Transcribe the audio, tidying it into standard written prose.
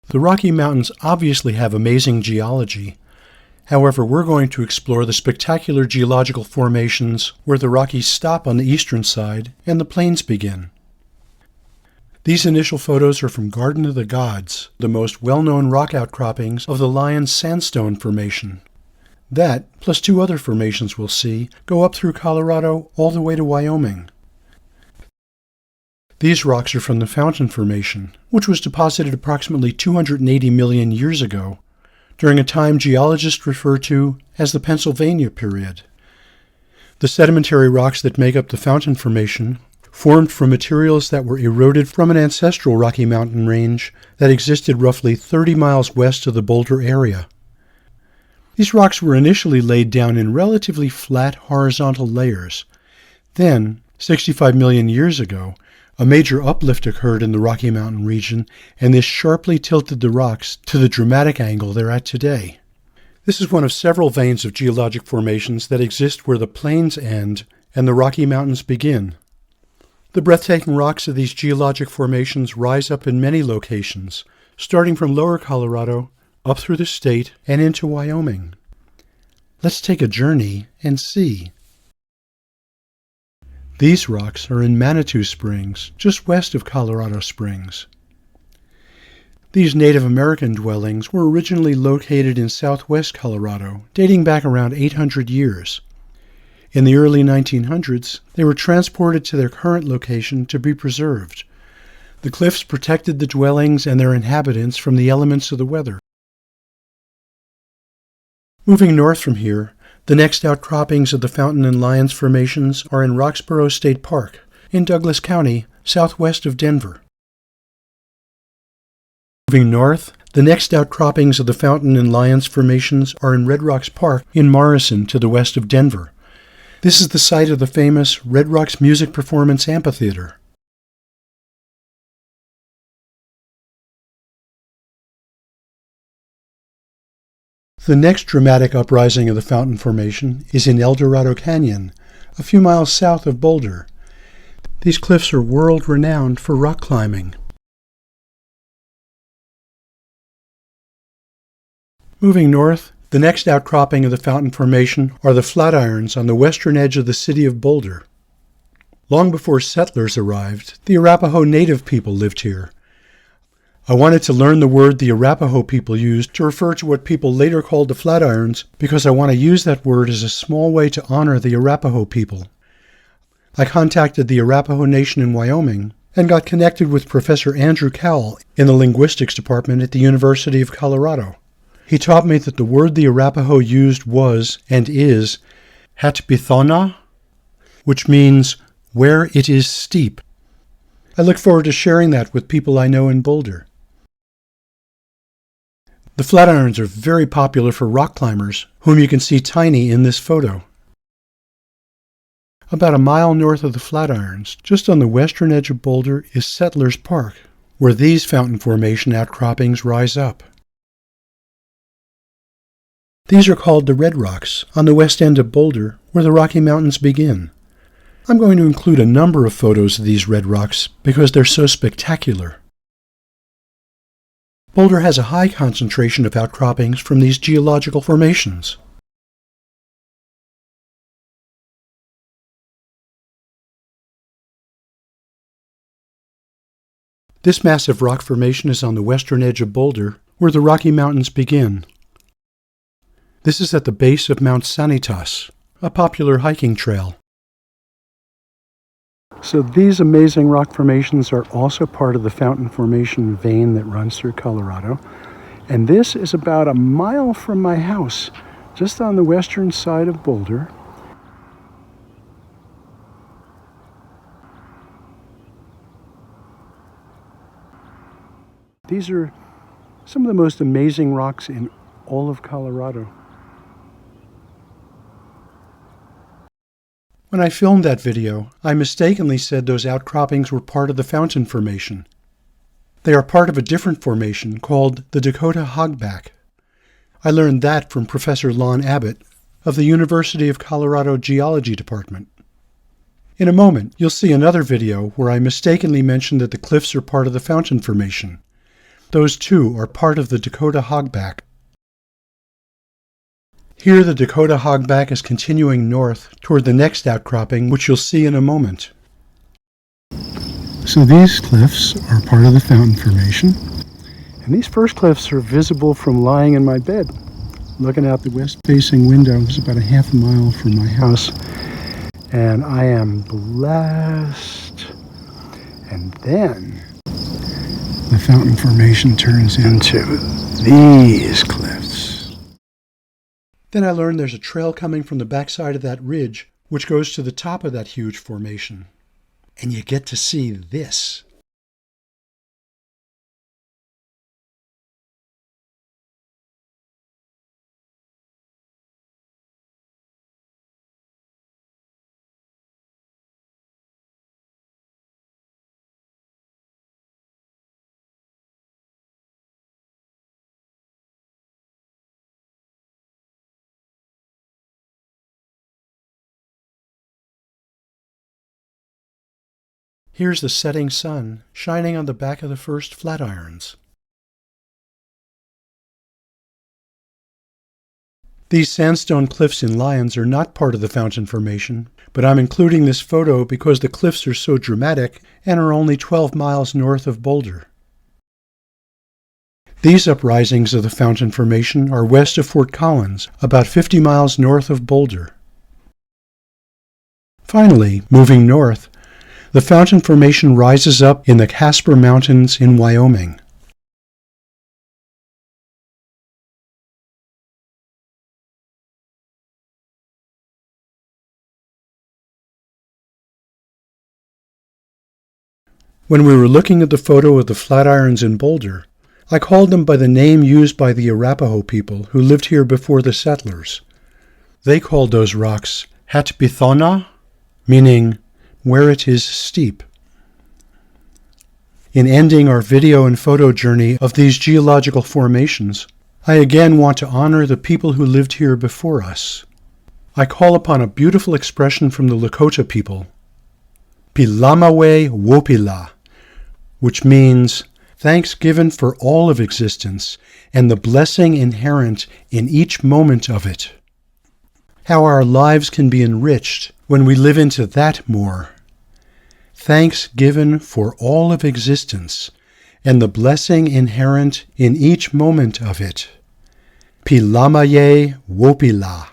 The Rocky Mountains obviously have amazing geology. However, we're going to explore the spectacular geological formations where the Rockies stop on the eastern side and the plains begin. These initial photos are from Garden of the Gods, the most well-known rock outcroppings of the Lions Sandstone Formation. That, plus two other formations we'll see, go up through Colorado all the way to Wyoming. These rocks are from the Fountain Formation, which was deposited approximately 280 million years ago, during a time geologists refer to as the Pennsylvania period. The sedimentary rocks that make up the Fountain Formation formed from materials that were eroded from an ancestral Rocky Mountain range that existed roughly 30 miles west of the Boulder area. These rocks were initially laid down in relatively flat horizontal layers. Then, 65 million years ago, a major uplift occurred in the Rocky Mountain region, and this sharply tilted the rocks to the dramatic angle they're at today. This is one of several veins of geologic formations that exist where the plains end and the Rocky Mountains begin. The breathtaking rocks of these geologic formations rise up in many locations, starting from lower Colorado, up through the state, and into Wyoming. Let's take a journey and see. These rocks are in Manitou Springs, just west of Colorado Springs. These Native American dwellings were originally located in southwest Colorado, dating back around 800 years. In the early 1900s, they were transported to their current location to be preserved. The cliffs protected the dwellings and their inhabitants from the elements of the weather. Moving north from here, the next outcroppings of the Fountain and Lions formations are in Roxborough State Park, in Douglas County, southwest of Denver. Moving north, the next outcroppings of the Fountain and Lions formations are in Red Rocks Park in Morrison to the west of Denver. This is the site of the famous Red Rocks Music Performance Amphitheater. The next dramatic uprising of the Fountain Formation is in El Dorado Canyon, a few miles south of Boulder. These cliffs are world-renowned for rock climbing. Moving north, the next outcropping of the Fountain Formation are the Flatirons on the western edge of the city of Boulder. Long before settlers arrived, the Arapaho Native people lived here. I wanted to learn the word the Arapaho people used to refer to what people later called the Flatirons because I want to use that word as a small way to honor the Arapaho people. I contacted the Arapaho Nation in Wyoming and got connected with Professor Andrew Cowell in the linguistics department at the University of Colorado. He taught me that the word the Arapaho used was, and is, Hatbithona, which means where it is steep. I look forward to sharing that with people I know in Boulder. The Flatirons are very popular for rock climbers, whom you can see tiny in this photo. About a mile north of the Flatirons, just on the western edge of Boulder, is Settlers Park, where these Fountain Formation outcroppings rise up. These are called the Red Rocks, on the west end of Boulder, where the Rocky Mountains begin. I'm going to include a number of photos of these red rocks because they're so spectacular. Boulder has a high concentration of outcroppings from these geological formations. This massive rock formation is on the western edge of Boulder, where the Rocky Mountains begin. This is at the base of Mount Sanitas, a popular hiking trail. So these amazing rock formations are also part of the Fountain Formation vein that runs through Colorado. And this is about a mile from my house, just on the western side of Boulder. These are some of the most amazing rocks in all of Colorado. When I filmed that video, I mistakenly said those outcroppings were part of the Fountain Formation. They are part of a different formation called the Dakota Hogback. I learned that from Professor Lon Abbott of the University of Colorado Geology Department. In a moment, you'll see another video where I mistakenly mentioned that the cliffs are part of the Fountain Formation. Those too are part of the Dakota hogback. Here the Dakota hogback is continuing north toward the next outcropping, which you'll see in a moment. So these cliffs are part of the fountain formation. And these first cliffs are visible from lying in my bed, looking out the west-facing window. This is about a half a mile from my house. And I am blessed. And then the fountain formation turns into these cliffs. Then I learned there's a trail coming from the backside of that ridge, which goes to the top of that huge formation. And you get to see this. Here's the setting sun shining on the back of the first flatirons. These sandstone cliffs in Lyons are not part of the fountain formation, but I'm including this photo because the cliffs are so dramatic and are only 12 miles north of Boulder. These uprisings of the fountain formation are west of Fort Collins, about 50 miles north of Boulder. Finally, moving north, the fountain formation rises up in the Casper Mountains in Wyoming. When we were looking at the photo of the Flatirons in Boulder, I called them by the name used by the Arapaho people who lived here before the settlers. They called those rocks Hatbithona, meaning where it is steep. In ending our video and photo journey of these geological formations, I again want to honor the people who lived here before us. I call upon a beautiful expression from the Lakota people, Pilamawe Wopila, which means thanks given for all of existence and the blessing inherent in each moment of it. How our lives can be enriched when we live into that more. Thanks given for all of existence and the blessing inherent in each moment of it. Pilamaye Wopila.